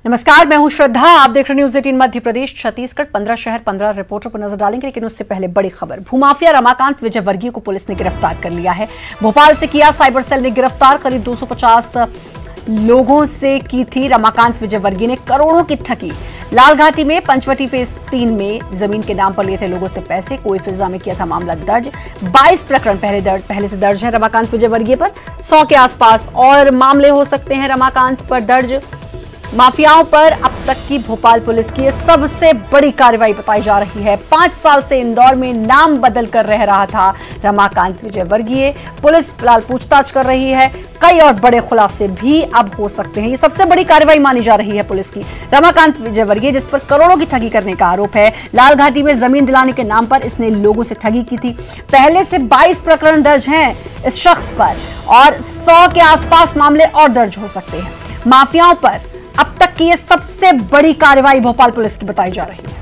नमस्कार, मैं हूं श्रद्धा। आप देख रहे न्यूज 18 मध्य प्रदेश छत्तीसगढ़। 15 शहर 15 रिपोर्टों पर नजर डालेंगे, लेकिन उससे पहले बड़ी खबर। भूमाफिया रमाकांत विजयवर्गीय को पुलिस ने गिरफ्तार कर लिया है। भोपाल से किया साइबर सेल ने गिरफ्तार। करीब 250 लोगों से की थी रमाकांत विजयवर्गीय ने करोड़ों की ठगी। लालघाटी में पंचवटी फेज 3 में जमीन के नाम पर लिए थे लोगों से पैसे। कोई फिजा में किया था मामला दर्ज। 22 प्रकरण पहले से दर्ज है रमाकांत विजयवर्गीय पर। 100 के आसपास और मामले हो सकते हैं रमाकांत पर दर्ज। माफियाओं पर अब तक की भोपाल पुलिस की सबसे बड़ी कार्रवाई बताई जा रही है। 5 साल से इंदौर में नाम बदल कर रह रहा था रमाकांत विजयवर्गीय। पुलिस फिलहाल पूछताछ कर रही है। कई और बड़े खुलासे भी अब हो सकते हैं। ये सबसे बड़ी कार्रवाई मानी जा रही है पुलिस की। रमाकांत विजयवर्गीय, जिस पर करोड़ों की ठगी करने का आरोप है। लालघाटी में जमीन दिलाने के नाम पर इसने लोगों से ठगी की थी। पहले से 22 प्रकरण दर्ज हैं इस शख्स पर और 100 के आसपास मामले और दर्ज हो सकते हैं। माफियाओं पर अब तक की ये सबसे बड़ी कार्रवाई भोपाल पुलिस की बताई जा रही है।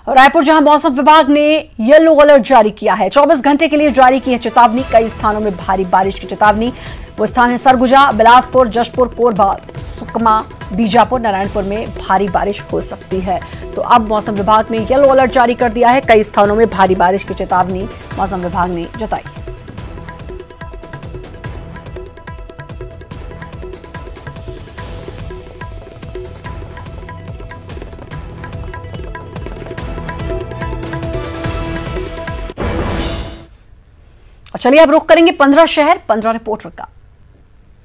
रायपुर, जहां मौसम विभाग ने येलो अलर्ट जारी किया है, 24 घंटे के लिए जारी की है चेतावनी। कई स्थानों में भारी बारिश की चेतावनी। वो स्थान है सरगुजा, बिलासपुर, जशपुर, कोरबा, सुकमा, बीजापुर, नारायणपुर में भारी बारिश हो सकती है। तो अब मौसम विभाग ने येलो अलर्ट जारी कर दिया है। कई स्थानों में भारी बारिश की चेतावनी मौसम विभाग ने जताई। चलिए अब रुख करेंगे 15 शहर 15 रिपोर्टर का।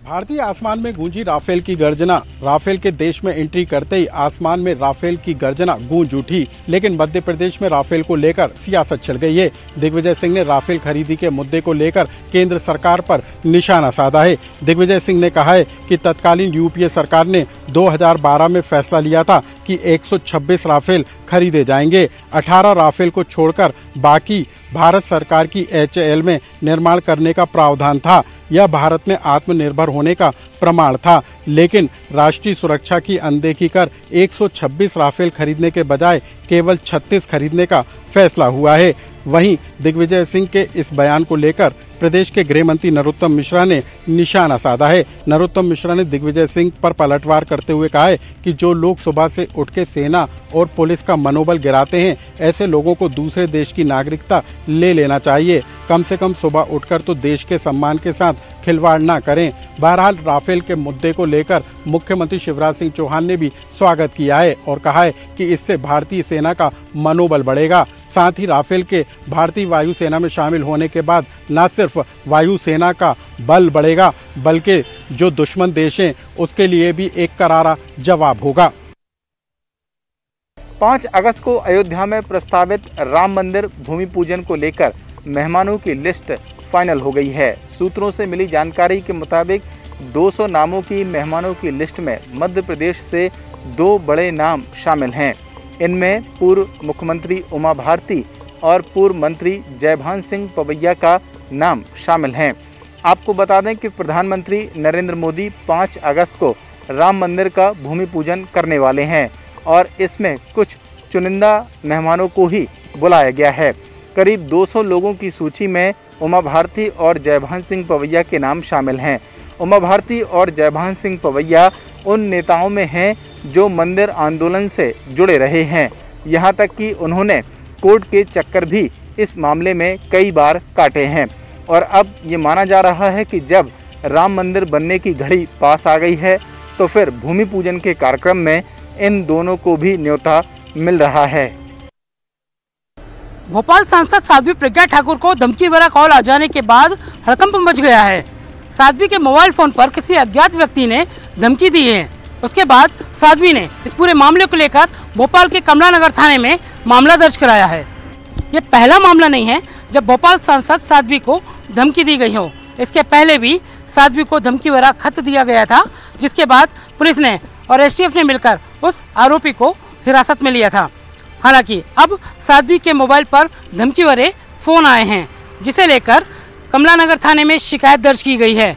भारतीय आसमान में गूंजी राफेल की गर्जना। राफेल के देश में एंट्री करते ही आसमान में राफेल की गर्जना गूंज उठी। लेकिन मध्य प्रदेश में राफेल को लेकर सियासत छिड़ गई है। दिग्विजय सिंह ने राफेल खरीदी के मुद्दे को लेकर केंद्र सरकार पर निशाना साधा है। दिग्विजय सिंह ने कहा है कि तत्कालीन यूपीए सरकार ने 2012 में फैसला लिया था कि 126 राफेल खरीदे जाएंगे। 18 राफेल को छोड़कर बाकी भारत सरकार की HAL में निर्माण करने का प्रावधान था। यह भारत में आत्मनिर्भर होने का प्रमाण था। लेकिन राष्ट्रीय सुरक्षा की अनदेखी कर 126 राफेल खरीदने के बजाय केवल 36 खरीदने का फैसला हुआ है। वहीं दिग्विजय सिंह के इस बयान को लेकर प्रदेश के गृह मंत्री नरोत्तम मिश्रा ने निशाना साधा है। नरोत्तम मिश्रा ने दिग्विजय सिंह पर पलटवार करते हुए कहा है कि जो लोग सुबह से उठ के सेना और पुलिस का मनोबल गिराते हैं, ऐसे लोगों को दूसरे देश की नागरिकता ले लेना चाहिए। कम से कम सुबह उठकर तो देश के सम्मान के साथ खिलवाड़ न करें। बहरहाल राफेल के मुद्दे को लेकर मुख्यमंत्री शिवराज सिंह चौहान ने भी स्वागत किया है और कहा है कि इससे भारतीय सेना का मनोबल बढ़ेगा। साथ ही राफेल के भारतीय वायुसेना में शामिल होने के बाद न सिर्फ वायुसेना का बल बढ़ेगा, बल्कि जो दुश्मन देश हैं उसके लिए भी एक करारा जवाब होगा। 5 अगस्त को अयोध्या में प्रस्तावित राम मंदिर भूमि पूजन को लेकर मेहमानों की लिस्ट फाइनल हो गई है। सूत्रों से मिली जानकारी के मुताबिक 200 नामों की मेहमानों की लिस्ट में मध्य प्रदेश से 2 बड़े नाम शामिल हैं। इनमें पूर्व मुख्यमंत्री उमा भारती और पूर्व मंत्री जयभान सिंह पवैया का नाम शामिल हैं। आपको बता दें कि प्रधानमंत्री नरेंद्र मोदी 5 अगस्त को राम मंदिर का भूमि पूजन करने वाले हैं और इसमें कुछ चुनिंदा मेहमानों को ही बुलाया गया है। करीब 200 लोगों की सूची में उमा भारती और जयभान सिंह पवैया के नाम शामिल हैं। उमा भारती और जयभान सिंह पवैया उन नेताओं में हैं जो मंदिर आंदोलन से जुड़े रहे हैं। यहाँ तक कि उन्होंने कोर्ट के चक्कर भी इस मामले में कई बार काटे हैं और अब ये माना जा रहा है कि जब राम मंदिर बनने की घड़ी पास आ गई है तो फिर भूमि पूजन के कार्यक्रम में इन दोनों को भी न्योता मिल रहा है। भोपाल सांसद साध्वी प्रज्ञा ठाकुर को धमकी भरा कॉल आ जाने के बाद हड़कंप मच गया है। साध्वी के मोबाइल फोन पर किसी अज्ञात व्यक्ति ने धमकी दी है। उसके बाद साध्वी ने इस पूरे मामले को लेकर भोपाल के कमला नगर थाने में मामला दर्ज कराया है। ये पहला मामला नहीं है जब भोपाल सांसद साध्वी को धमकी दी गई हो। इसके पहले भी साध्वी को धमकी भरा खत दिया गया था, जिसके बाद पुलिस ने और STF ने मिलकर उस आरोपी को हिरासत में लिया था। हालांकि अब साध्वी के मोबाइल पर धमकी भरे फोन आए हैं, जिसे लेकर कमला नगर थाने में शिकायत दर्ज की गई है।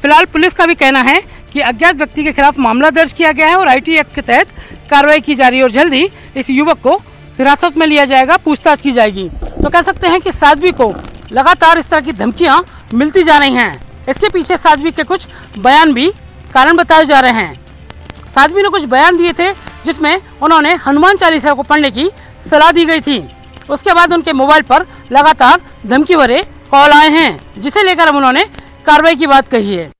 फिलहाल पुलिस का भी कहना है कि अज्ञात व्यक्ति के खिलाफ मामला दर्ज किया गया है और IT एक्ट के तहत कार्रवाई की जा रही है और जल्द ही इस युवक को हिरासत में लिया जाएगा, पूछताछ की जाएगी। तो कह सकते हैं कि साध्वी को लगातार इस तरह की धमकियां मिलती जा रही हैं। इसके पीछे साध्वी के कुछ बयान भी कारण बताए जा रहे हैं। साध्वी ने कुछ बयान दिए थे जिसमें उन्होंने हनुमान चालीसा को पढ़ने की सलाह दी गई थी। उसके बाद उनके मोबाइल पर लगातार धमकी भरे कॉल आए हैं, जिसे लेकर अब उन्होंने कार्रवाई की बात कही है।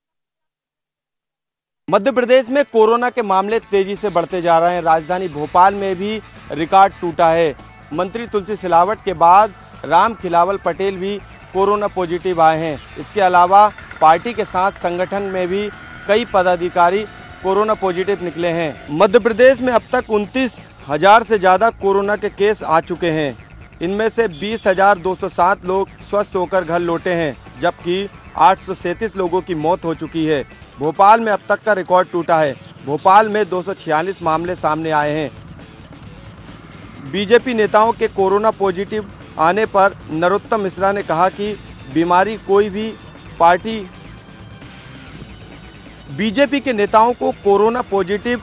मध्य प्रदेश में कोरोना के मामले तेजी से बढ़ते जा रहे हैं। राजधानी भोपाल में भी रिकॉर्ड टूटा है। मंत्री तुलसी सिलावट के बाद राम खिलावल पटेल भी कोरोना पॉजिटिव आए हैं। इसके अलावा पार्टी के साथ संगठन में भी कई पदाधिकारी कोरोना पॉजिटिव निकले हैं। मध्य प्रदेश में अब तक 29,000 से ज़्यादा कोरोना के केस आ चुके हैं। इनमें से 20,207 लोग स्वस्थ होकर घर लौटे हैं, जबकि 837 लोगों की मौत हो चुकी है। भोपाल में अब तक का रिकॉर्ड टूटा है। भोपाल में 246 मामले सामने आए हैं। बीजेपी नेताओं के कोरोना पॉजिटिव आने पर नरोत्तम मिश्रा ने कहा कि बीजेपी के नेताओं को कोरोना पॉजिटिव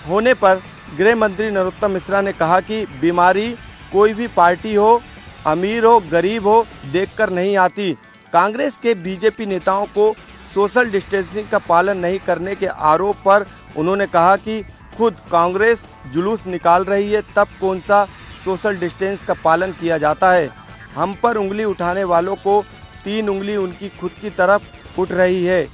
होने पर गृह मंत्री नरोत्तम मिश्रा ने कहा कि बीमारी कोई भी पार्टी हो, अमीर हो, गरीब हो, देखकर नहीं आती। कांग्रेस के बीजेपी नेताओं को सोशल डिस्टेंसिंग का पालन नहीं करने के आरोप पर उन्होंने कहा कि खुद कांग्रेस जुलूस निकाल रही है, तब कौन सा सोशल डिस्टेंस का पालन किया जाता है। हम पर उंगली उठाने वालों को 3 उंगली उनकी खुद की तरफ उठ रही है।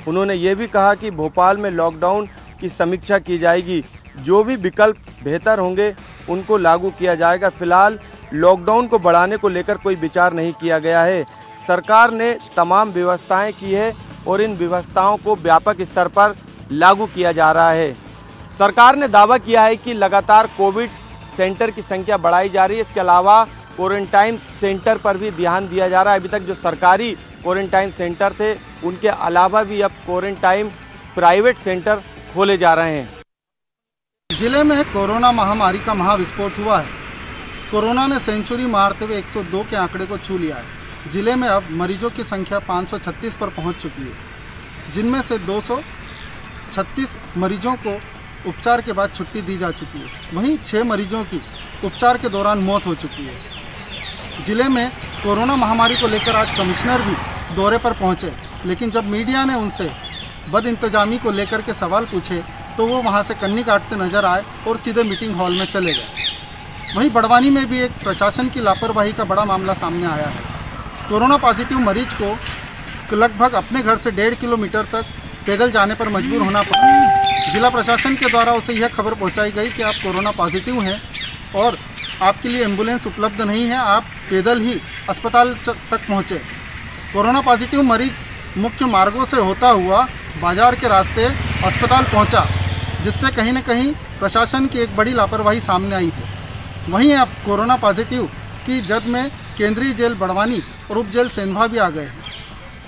उन्होंने ये भी कहा कि भोपाल में लॉकडाउन की समीक्षा की जाएगी, जो भी विकल्प बेहतर होंगे उनको लागू किया जाएगा। फिलहाल लॉकडाउन को बढ़ाने को लेकर कोई विचार नहीं किया गया है। सरकार ने तमाम व्यवस्थाएं की है और इन व्यवस्थाओं को व्यापक स्तर पर लागू किया जा रहा है। सरकार ने दावा किया है कि लगातार कोविड सेंटर की संख्या बढ़ाई जा रही है। इसके अलावा क्वारंटाइन सेंटर पर भी ध्यान दिया जा रहा है। अभी तक जो सरकारी क्वारंटाइन सेंटर थे, उनके अलावा भी अब क्वारंटाइन प्राइवेट सेंटर खोले जा रहे हैं। जिले में कोरोना महामारी का महाविस्फोट हुआ है। कोरोना ने सेंचुरी मारते हुए 102 के आंकड़े को छू लिया है। जिले में अब मरीजों की संख्या 536 पर पहुंच चुकी है, जिनमें से 236 मरीजों को उपचार के बाद छुट्टी दी जा चुकी है। वहीं 6 मरीजों की उपचार के दौरान मौत हो चुकी है। जिले में कोरोना महामारी को लेकर आज कमिश्नर भी दौरे पर पहुंचे, लेकिन जब मीडिया ने उनसे बदइंतजामी को लेकर के सवाल पूछे तो वो वहां से कन्नी काटते नजर आए और सीधे मीटिंग हॉल में चले गए। वहीं बड़वानी में भी एक प्रशासन की लापरवाही का बड़ा मामला सामने आया है। कोरोना पॉजिटिव मरीज को लगभग अपने घर से 1.5 किलोमीटर तक पैदल जाने पर मजबूर होना पड़ा। जिला प्रशासन के द्वारा उसे यह खबर पहुंचाई गई कि आप कोरोना पॉजिटिव हैं और आपके लिए एम्बुलेंस उपलब्ध नहीं है, आप पैदल ही अस्पताल तक पहुंचे। कोरोना पॉजिटिव मरीज मुख्य मार्गों से होता हुआ बाजार के रास्ते अस्पताल पहुंचा, जिससे कहीं न कहीं प्रशासन की एक बड़ी लापरवाही सामने आई है। वहीं अब कोरोना पॉजिटिव की जद में केंद्रीय जेल बड़वानी और उप जेल सेंधवा भी आ गए हैं।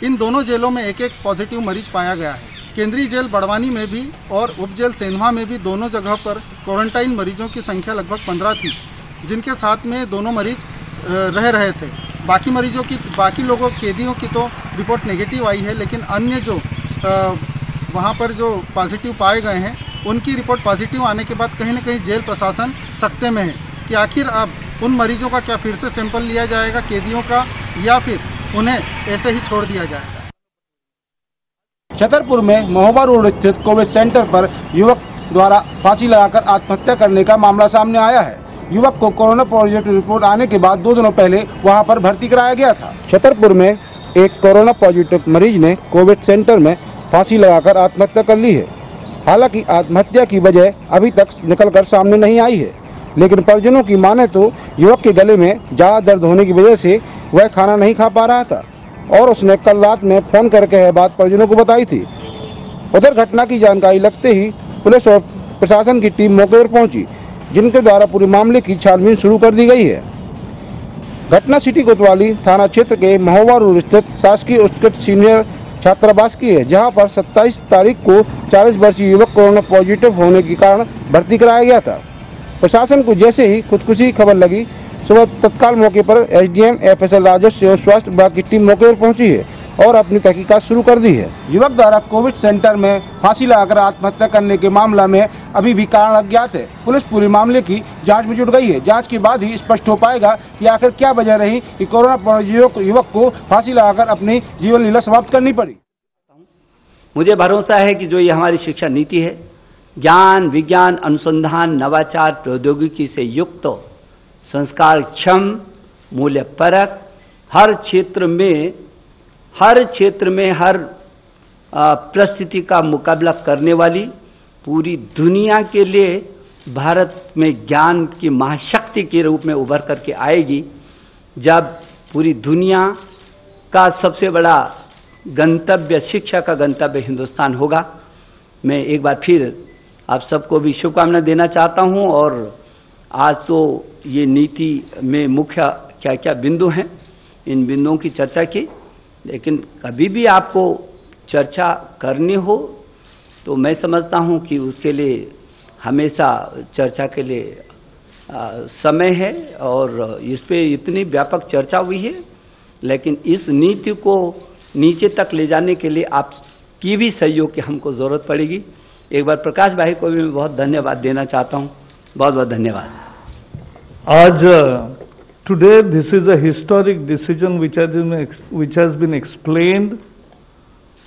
इन दोनों जेलों में एक पॉजिटिव मरीज पाया गया है। केंद्रीय जेल बड़वानी में भी और उप जेल सेंधवा में भी दोनों जगह पर क्वारंटाइन मरीजों की संख्या लगभग 15 थी, जिनके साथ में दोनों मरीज रह रहे थे। बाकी लोगों कैदियों की तो रिपोर्ट नेगेटिव आई है, लेकिन अन्य जो वहाँ पर जो पॉजिटिव पाए गए हैं उनकी रिपोर्ट पॉजिटिव आने के बाद कहीं न कहीं जेल प्रशासन सकते में है कि आखिर अब उन मरीजों का क्या फिर से सैंपल लिया जाएगा कैदियों का, या फिर उन्हें ऐसे ही छोड़ दिया जाएगा। छतरपुर में महोबा रोड स्थित कोविड सेंटर पर युवक द्वारा फांसी लगाकर आत्महत्या करने का मामला सामने आया है। युवक को कोरोना पॉजिटिव रिपोर्ट आने के बाद 2 दिनों पहले वहां पर भर्ती कराया गया था। छतरपुर में एक कोरोना पॉजिटिव मरीज ने कोविड सेंटर में फांसी लगाकर आत्महत्या कर ली है। हालांकि आत्महत्या की वजह अभी तक निकलकर सामने नहीं आई है, लेकिन परिजनों की माने तो युवक के गले में ज्यादा दर्द होने की वजह से वह खाना नहीं खा पा रहा था और उसने कल रात में फोन करके यह बात परिजनों को बताई थी। उधर घटना की जानकारी लगते ही पुलिस और प्रशासन की टीम मौके पर पहुंची, जिनके द्वारा पूरे मामले की छानबीन शुरू कर दी गई है। घटना सिटी कोतवाली थाना क्षेत्र के महोबा रोड स्थित शासकीय उत्कृष्ट सीनियर छात्रावास की है, जहां पर 27 तारीख को 40 वर्षीय युवक कोरोना पॉजिटिव होने के कारण भर्ती कराया गया था। प्रशासन को जैसे ही खुदकुशी की खबर लगी, सुबह तत्काल मौके पर एसडीएम, एफएसएल राजस्व और स्वास्थ्य विभाग की टीम मौके पर पहुंची है और अपनी तहकीकात शुरू कर दी है। युवक द्वारा कोविड सेंटर में फांसी लगाकर आत्महत्या करने के मामला में अभी भी कारण अज्ञात है। पुलिस पूरे मामले की जांच में जुट गई है। जांच के बाद ही स्पष्ट हो पाएगा कि आखिर क्या वजह रही कि कोरोना पॉजिटिव युवक को फांसी लगाकर अपनी जीवन लीला समाप्त करनी पड़ी। मुझे भरोसा है कि जो ये हमारी शिक्षा नीति है, ज्ञान, विज्ञान, अनुसंधान, नवाचार, प्रौद्योगिकी से युक्त, संस्कार क्षम, मूल्य परक, हर क्षेत्र में हर परिस्थिति का मुकाबला करने वाली, पूरी दुनिया के लिए भारत में ज्ञान की महाशक्ति के रूप में उभर करके आएगी। जब पूरी दुनिया का सबसे बड़ा गंतव्य, शिक्षा का गंतव्य हिंदुस्तान होगा। मैं एक बार फिर आप सबको भी शुभकामना देना चाहता हूं। और आज तो ये नीति में मुख्य क्या क्या बिंदु हैं, इन बिंदुओं की चर्चा की, लेकिन कभी भी आपको चर्चा करनी हो तो मैं समझता हूं कि उसके लिए हमेशा चर्चा के लिए समय है। और इस पे इतनी व्यापक चर्चा हुई है, लेकिन इस नीति को नीचे तक ले जाने के लिए आपकी भी सहयोग की हमको जरूरत पड़ेगी। एक बार प्रकाश भाई को भी मैं बहुत धन्यवाद देना चाहता हूं। बहुत बहुत धन्यवाद। आज today this is a historic decision which has been explained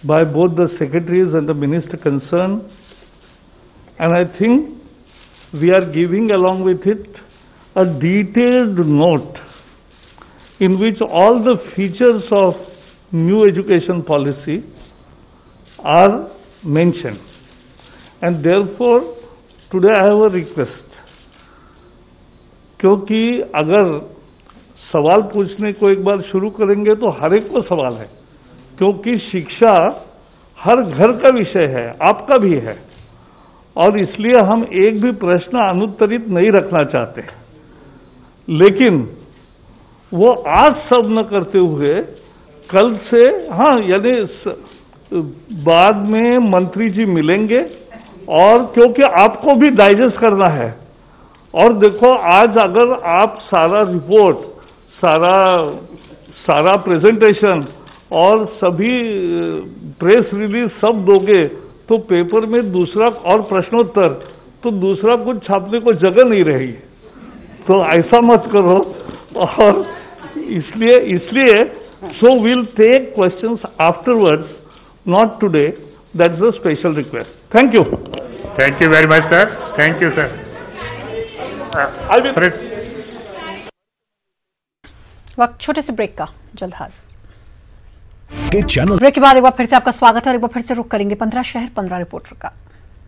by both the secretaries and the minister concerned, and I think we are giving along with it a detailed note in which all the features of new education policy are mentioned, and therefore today I have a request, क्योंकि अगर सवाल पूछने को एक बार शुरू करेंगे तो हर एक को सवाल है, क्योंकि शिक्षा हर घर का विषय है, आपका भी है, और इसलिए हम एक भी प्रश्न अनुत्तरित नहीं रखना चाहते। लेकिन वो आज सब न करते हुए कल से, हाँ, यानी बाद में मंत्री जी मिलेंगे, और क्योंकि आपको भी डाइजेस्ट करना है। और देखो, आज अगर आप सारा रिपोर्ट, सारा प्रेजेंटेशन और सभी प्रेस रिलीज सब दोगे तो पेपर में दूसरा और प्रश्नोत्तर, तो दूसरा कुछ छापने को जगह नहीं रहेगी। तो ऐसा मत करो। और इसलिए so will take questions afterwards, not today. That's a special request. Thank you very much sir. Thank you sir. वक्त छोटे से ब्रेक का, जल्द हाजिर के चैनल। ब्रेक के बाद एक बार फिर से आपका स्वागत है और एक बार फिर से रुक करेंगे 15 शहर 15 रिपोर्टर का।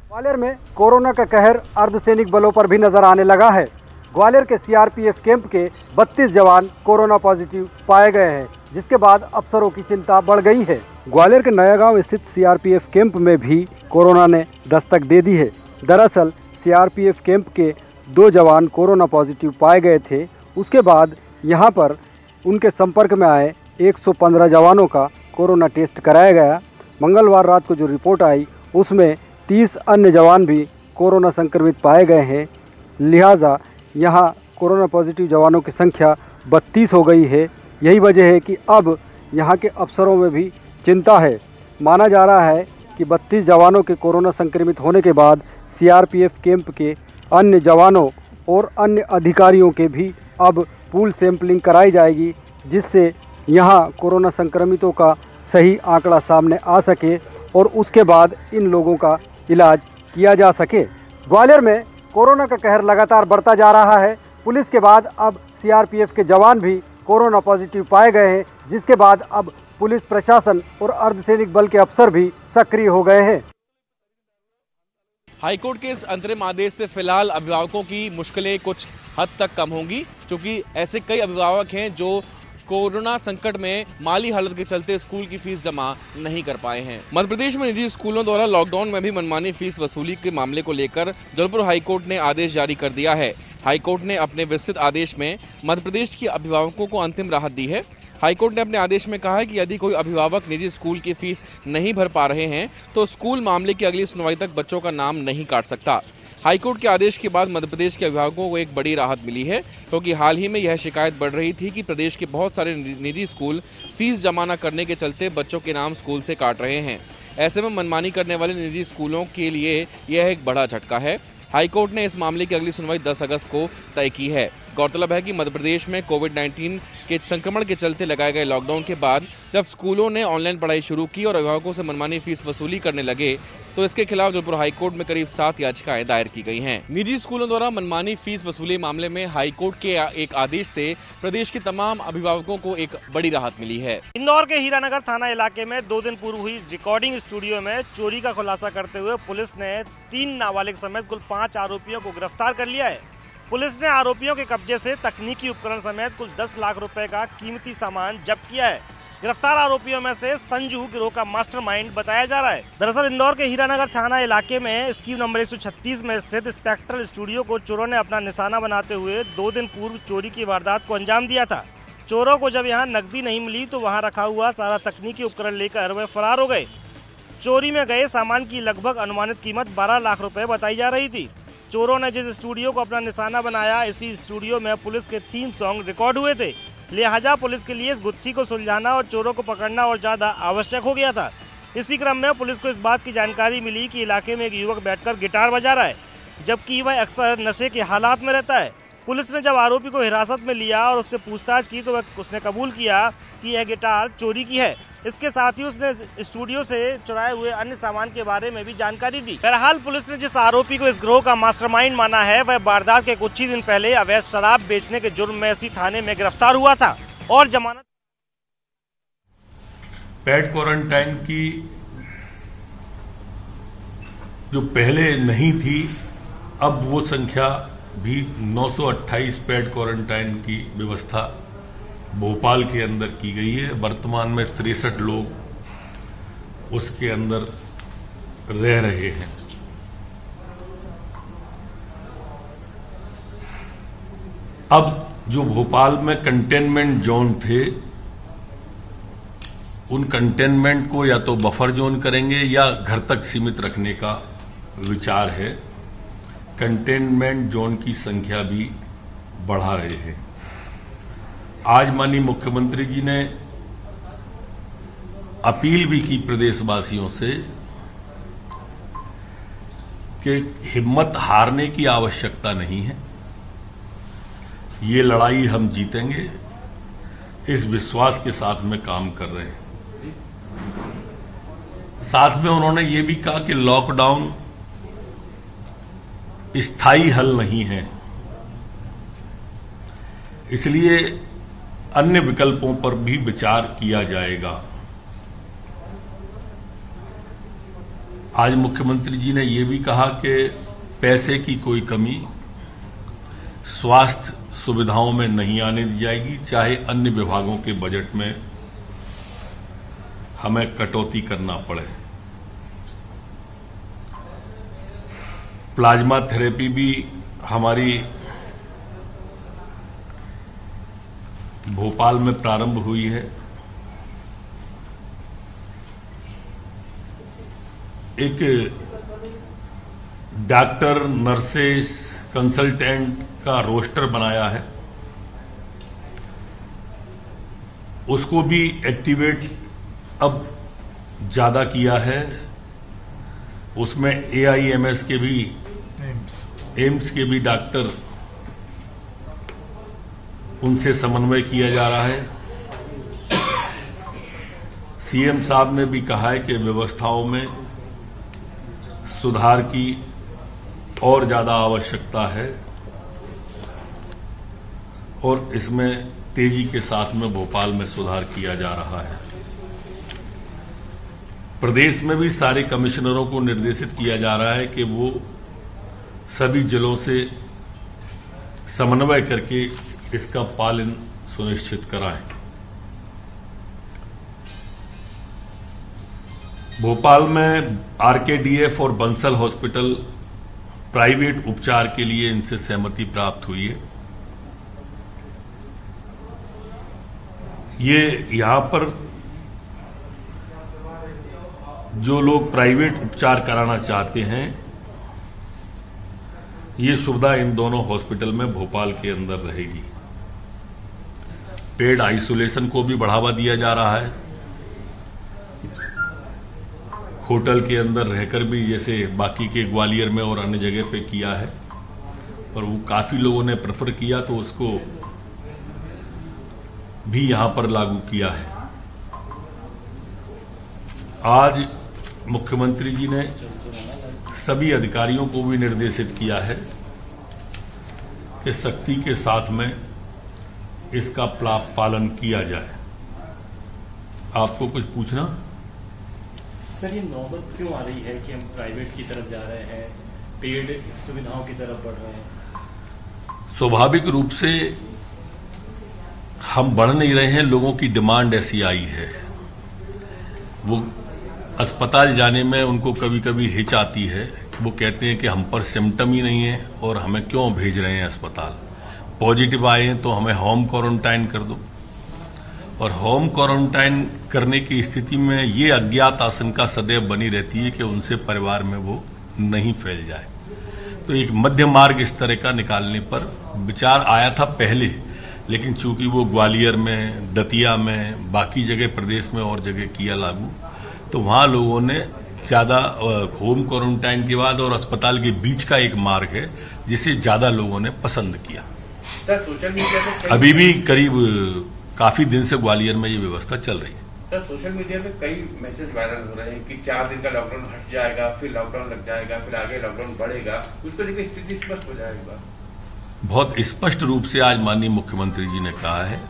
ग्वालियर में कोरोना का कहर अर्धसैनिक बलों पर भी नजर आने लगा है। ग्वालियर के सीआरपीएफ कैंप के 32 जवान कोरोना पॉजिटिव पाए गए हैं, जिसके बाद अफसरों की चिंता बढ़ गई है। ग्वालियर के नया गांव स्थित सीआरपीएफ कैंप में भी कोरोना ने दस्तक दे दी है। दरअसल सीआरपीएफ कैंप के 2 जवान कोरोना पॉजिटिव पाए गए थे। उसके बाद यहां पर उनके संपर्क में आए 115 जवानों का कोरोना टेस्ट कराया गया। मंगलवार रात को जो रिपोर्ट आई उसमें 30 अन्य जवान भी कोरोना संक्रमित पाए गए हैं। लिहाजा यहां कोरोना पॉजिटिव जवानों की संख्या 32 हो गई है। यही वजह है कि अब यहां के अफसरों में भी चिंता है। माना जा रहा है कि 32 जवानों के कोरोना संक्रमित होने के बाद सीआरपीएफ कैंप के अन्य जवानों और अन्य अधिकारियों के भी अब पूल सैंपलिंग कराई जाएगी, जिससे यहाँ कोरोना संक्रमितों का सही आंकड़ा सामने आ सके और उसके बाद इन लोगों का इलाज किया जा सके। ग्वालियर में कोरोना का कहर लगातार बढ़ता जा रहा है। पुलिस के बाद अब सीआरपीएफ के जवान भी कोरोना पॉजिटिव पाए गए हैं, जिसके बाद अब पुलिस प्रशासन और अर्धसैनिक बल के अफसर भी सक्रिय हो गए हैं। हाईकोर्ट के इस अंतरिम आदेश से फिलहाल अभिभावकों की मुश्किलें कुछ हद तक कम होंगी, क्योंकि ऐसे कई अभिभावक हैं जो कोरोना संकट में माली हालत के चलते स्कूल की फीस जमा नहीं कर पाए हैं। मध्य प्रदेश में निजी स्कूलों द्वारा लॉकडाउन में भी मनमानी फीस वसूली के मामले को लेकर जबलपुर हाईकोर्ट ने आदेश जारी कर दिया है। हाईकोर्ट ने अपने विस्तृत आदेश में मध्य प्रदेश के अभिभावकों को अंतिम राहत दी है। हाईकोर्ट ने अपने आदेश में कहा है कि यदि कोई अभिभावक निजी स्कूल की फीस नहीं भर पा रहे हैं तो स्कूल मामले की अगली सुनवाई तक बच्चों का नाम नहीं काट सकता। हाईकोर्ट के आदेश के बाद मध्य प्रदेश के अभिभावकों को एक बड़ी राहत मिली है, क्योंकि हाल ही में यह शिकायत बढ़ रही थी कि प्रदेश के बहुत सारे निजी स्कूल फीस जमा न करने के चलते बच्चों के नाम स्कूल से काट रहे हैं। ऐसे में मनमानी करने वाले निजी स्कूलों के लिए यह एक बड़ा झटका है। हाईकोर्ट ने इस मामले की अगली सुनवाई 10 अगस्त को तय की है। गौरतलब है कि मध्य प्रदेश में कोविड-19 के संक्रमण के चलते लगाए गए लॉकडाउन के बाद जब स्कूलों ने ऑनलाइन पढ़ाई शुरू की और अभिभावकों से मनमानी फीस वसूली करने लगे तो इसके खिलाफ जबलपुर हाईकोर्ट में करीब 7 याचिकाएं दायर की गई हैं। निजी स्कूलों द्वारा मनमानी फीस वसूली मामले में हाईकोर्ट के एक आदेश से प्रदेश के तमाम अभिभावकों को एक बड़ी राहत मिली है। इंदौर के हीरानगर थाना इलाके में 2 दिन पूर्व हुई रिकॉर्डिंग स्टूडियो में चोरी का खुलासा करते हुए पुलिस ने 3 नाबालिग समेत कुल 5 आरोपियों को गिरफ्तार कर लिया है। पुलिस ने आरोपियों के कब्जे से तकनीकी उपकरण समेत कुल 10 लाख रुपए का कीमती सामान जब्त किया है। गिरफ्तार आरोपियों में से संजू गिरोह का मास्टरमाइंड बताया जा रहा है। दरअसल इंदौर के हीरानगर थाना इलाके में स्कीम नंबर 136 में स्थित स्पेक्ट्रल स्टूडियो को चोरों ने अपना निशाना बनाते हुए 2 दिन पूर्व चोरी की वारदात को अंजाम दिया था। चोरों को जब यहां नकदी नहीं मिली तो वहां रखा हुआ सारा तकनीकी उपकरण लेकर वे फरार हो गए। चोरी में गए सामान की लगभग अनुमानित कीमत 12 लाख रुपए बताई जा रही थी। चोरों ने जिस स्टूडियो को अपना निशाना बनाया, इसी स्टूडियो में पुलिस के थीम सॉन्ग रिकॉर्ड हुए थे। लिहाजा पुलिस के लिए इस गुत्थी को सुलझाना और चोरों को पकड़ना और ज्यादा आवश्यक हो गया था। इसी क्रम में पुलिस को इस बात की जानकारी मिली कि इलाके में एक युवक बैठकर गिटार बजा रहा है, जबकि वह अक्सर नशे के हालात में रहता है। पुलिस ने जब आरोपी को हिरासत में लिया और उससे पूछताछ की तो उसने कबूल किया कि यह गिटार चोरी की है। इसके साथ ही उसने स्टूडियो से चुराए हुए अन्य सामान के बारे में भी जानकारी दी। बहरहाल पुलिस ने जिस आरोपी को इस गिरोह का मास्टरमाइंड माना है, वह वारदात के कुछ ही दिन पहले अवैध शराब बेचने के जुर्म में इसी थाने में गिरफ्तार हुआ था और जमानत। पेड क्वारंटाइन की जो पहले नहीं थी, अब वो संख्या भी 928 पेड क्वारंटाइन की व्यवस्था भोपाल के अंदर की गई है। वर्तमान में 63 लोग उसके अंदर रह रहे हैं। अब जो भोपाल में कंटेनमेंट जोन थे, उन कंटेनमेंट को या तो बफर जोन करेंगे या घर तक सीमित रखने का विचार है। कंटेनमेंट जोन की संख्या भी बढ़ा रहे हैं। आज माननीय मुख्यमंत्री जी ने अपील भी की प्रदेशवासियों से कि हिम्मत हारने की आवश्यकता नहीं है, ये लड़ाई हम जीतेंगे, इस विश्वास के साथ में काम कर रहे हैं। साथ में उन्होंने ये भी कहा कि लॉकडाउन स्थायी हल नहीं है, इसलिए अन्य विकल्पों पर भी विचार किया जाएगा। आज मुख्यमंत्री जी ने यह भी कहा कि पैसे की कोई कमी स्वास्थ्य सुविधाओं में नहीं आने दी जाएगी, चाहे अन्य विभागों के बजट में हमें कटौती करना पड़े। प्लाज्मा थेरेपी भी हमारी भोपाल में प्रारंभ हुई है। एक डॉक्टर, नर्सेस, कंसल्टेंट का रोस्टर बनाया है, उसको भी एक्टिवेट अब ज्यादा किया है। उसमें AIMS के भी, एम्स के भी डॉक्टर, उनसे समन्वय किया जा रहा है। CM साहब ने भी कहा है कि व्यवस्थाओं में सुधार की और ज्यादा आवश्यकता है और इसमें तेजी के साथ में भोपाल में सुधार किया जा रहा है। प्रदेश में भी सारे कमिश्नरों को निर्देशित किया जा रहा है कि वो सभी जिलों से समन्वय करके इसका पालन सुनिश्चित कराएं। भोपाल में RKDF और बंसल हॉस्पिटल प्राइवेट उपचार के लिए इनसे सहमति प्राप्त हुई है। ये यहां पर जो लोग प्राइवेट उपचार कराना चाहते हैं, ये सुविधा इन दोनों हॉस्पिटल में भोपाल के अंदर रहेगी। पेड आइसोलेशन को भी बढ़ावा दिया जा रहा है। होटल के अंदर रहकर भी, जैसे बाकी के ग्वालियर में और अन्य जगह पे किया है, और वो काफी लोगों ने प्रेफर किया तो उसको भी यहां पर लागू किया है। आज मुख्यमंत्री जी ने सभी अधिकारियों को भी निर्देशित किया है कि सख्ती के साथ में इसका पालन किया जाए। आपको कुछ पूछना? सर, ये नौबत क्यों आ रही है कि हम प्राइवेट की तरफ जा रहे हैं, पेड सुविधाओं की तरफ बढ़ रहे हैं? स्वाभाविक रूप से हम बढ़ नहीं रहे हैं, लोगों की डिमांड ऐसी आई है। वो अस्पताल जाने में उनको कभी कभी हिच आती है। वो कहते हैं कि हम पर सिम्टम ही नहीं है और हमें क्यों भेज रहे हैं अस्पताल। पॉजिटिव आए हैं तो हमें होम क्वारंटाइन कर दो। और होम क्वारंटाइन करने की स्थिति में ये अज्ञात आशंका सदैव बनी रहती है कि उनसे परिवार में वो नहीं फैल जाए। तो एक मध्य मार्ग इस तरह का निकालने पर विचार आया था पहले, लेकिन चूंकि वो ग्वालियर में, दतिया में, बाकी जगह प्रदेश में और जगह किया लागू, तो वहां लोगों ने ज्यादा होम क्वारंटाइन के बाद और अस्पताल के बीच का एक मार्ग है जिसे ज्यादा लोगों ने पसंद किया। सोशल मीडिया पे अभी भी करीब काफी दिन से ग्वालियर में ये व्यवस्था चल रही है। सर, सोशल मीडिया पे कई मैसेज वायरल हो रहे हैं कि 4 दिन का लॉकडाउन हट जाएगा, फिर लॉकडाउन लग जाएगा, फिर आगे लॉकडाउन बढ़ेगा, उसको लेकर स्थिति स्पष्ट हो जाएगा। बहुत स्पष्ट रूप से आज माननीय मुख्यमंत्री जी ने कहा है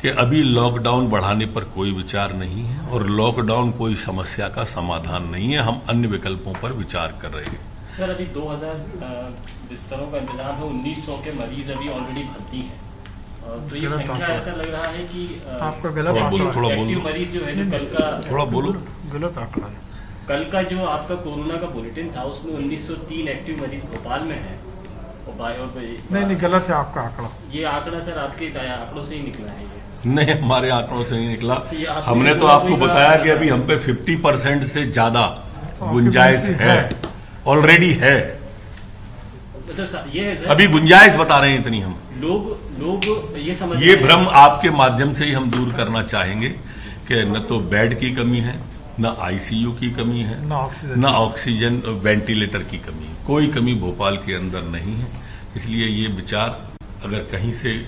कि अभी लॉकडाउन बढ़ाने पर कोई विचार नहीं है और लॉकडाउन कोई समस्या का समाधान नहीं है। हम अन्य विकल्पों पर विचार कर रहे हैं। सर, अभी 2000 बिस्तरों का इंतजाम है, 1900 के मरीज अभी ऑलरेडी भर्ती हैं। तो ये संख्या ऐसा लग रहा है कि आपका गलत एक्टिव मरीज जो है जो कल का थोड़ा बोलो, गलत आंकड़ा है। कल का जो आपका कोरोना का बुलेटिन था उसमें 1903 एक्टिव मरीज भोपाल में है। नहीं, गलत है आपका आंकड़ा। ये आंकड़ा सर आपके आंकड़ों से ही निकला है? ये नहीं, हमारे आंकड़ों से नहीं निकला। हमने तो आपको बताया कि अभी हम पे 50% से ज्यादा गुंजाइश है, ऑलरेडी है। ये अभी गुंजाइश बता रहे हैं इतनी। हम लोग ये समझ, ये भ्रम आपके माध्यम से ही हम दूर करना चाहेंगे कि न तो बेड की कमी है, न आईसीयू की कमी है, न ऑक्सीजन वेंटिलेटर की कमी है। कोई कमी भोपाल के अंदर नहीं है। इसलिए ये विचार अगर कहीं से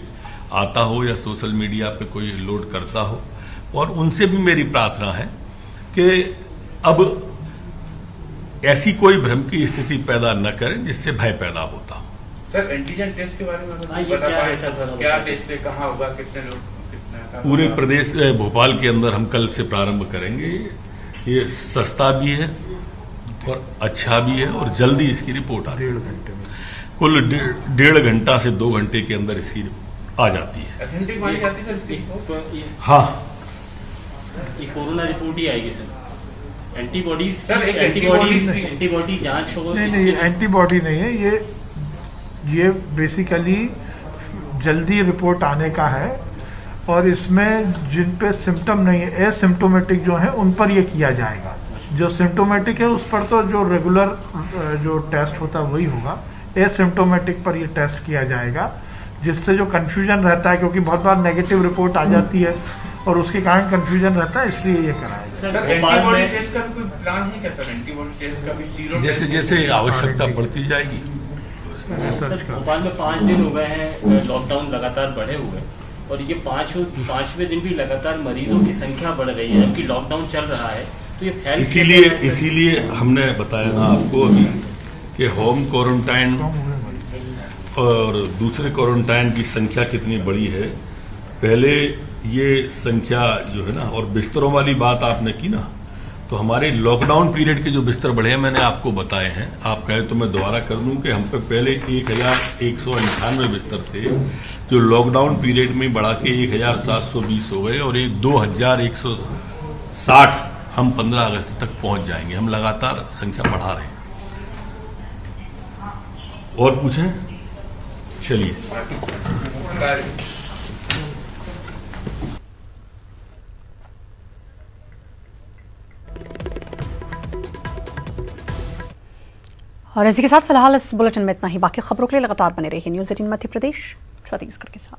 आता हो या सोशल मीडिया पे कोई लोड करता हो, और उनसे भी मेरी प्रार्थना है कि अब ऐसी कोई भ्रम की स्थिति पैदा न करें जिससे भय पैदा होता हो। सर, एंटीजन टेस्ट के बारे में बता पाएं सर, क्या टेस्ट है, कहाँ होगा, कितने लोग, कितना? पूरे प्रदेश भोपाल के अंदर हम कल से प्रारंभ करेंगे। ये सस्ता भी है और अच्छा भी है और जल्दी इसकी रिपोर्ट आ जाएगी। 1.5 घंटे में, कुल 1.5 घंटा से 2 घंटे के अंदर इसकी आ जाती है। हाँ, ये कोरोना रिपोर्ट ही आएगी सर। एंटीबॉडी जांच हो? नहीं, एंटीबॉडी नहीं है ये बेसिकली जल्दी रिपोर्ट आने का है। और इसमें जिन पे सिम्टम नहीं है, एसिम्टोमेटिक जो है उन पर ये किया जाएगा। जो सिम्टोमेटिक है उस पर तो जो रेगुलर जो टेस्ट होता है वही होगा। एसिम्टोमेटिक पर ये टेस्ट किया जाएगा, जिससे जो कंफ्यूजन रहता है, क्योंकि बहुत बार नेगेटिव रिपोर्ट आ जाती है और उसके कारण कंफ्यूजन रहता है, इसलिए ये कराया जाएगा। जैसे जैसे आवश्यकता बढ़ती जाएगी। भोपाल में 5 दिन हो गए हैं लॉकडाउन लगातार बढ़े हुए, और ये 5वें दिन भी लगातार मरीजों की संख्या बढ़ रही है, जबकि लॉकडाउन चल रहा है। तो ये इसीलिए हमने बताया ना आपको अभी कि होम क्वारंटाइन और दूसरे क्वारंटाइन की संख्या कितनी बड़ी है। पहले ये संख्या जो है ना, और बिस्तरों वाली बात आपने की ना, तो हमारे लॉकडाउन पीरियड के जो बिस्तर बढ़े हैं मैंने आपको बताए हैं। आप कहें तो मैं दोबारा कर दूं कि हम पे पहले 1198 बिस्तर थे, जो लॉकडाउन पीरियड में बढ़ा के 1720 हो गए, और 2160 हम 15 अगस्त तक पहुंच जाएंगे। हम लगातार संख्या बढ़ा रहे हैं। और पूछें? चलिए। और इसी के साथ फिलहाल इस बुलेटिन में इतना ही। बाकी खबरों के लिए लगातार बने रहिए न्यूज़ 18 मध्य प्रदेश छत्तीसगढ़ के साथ।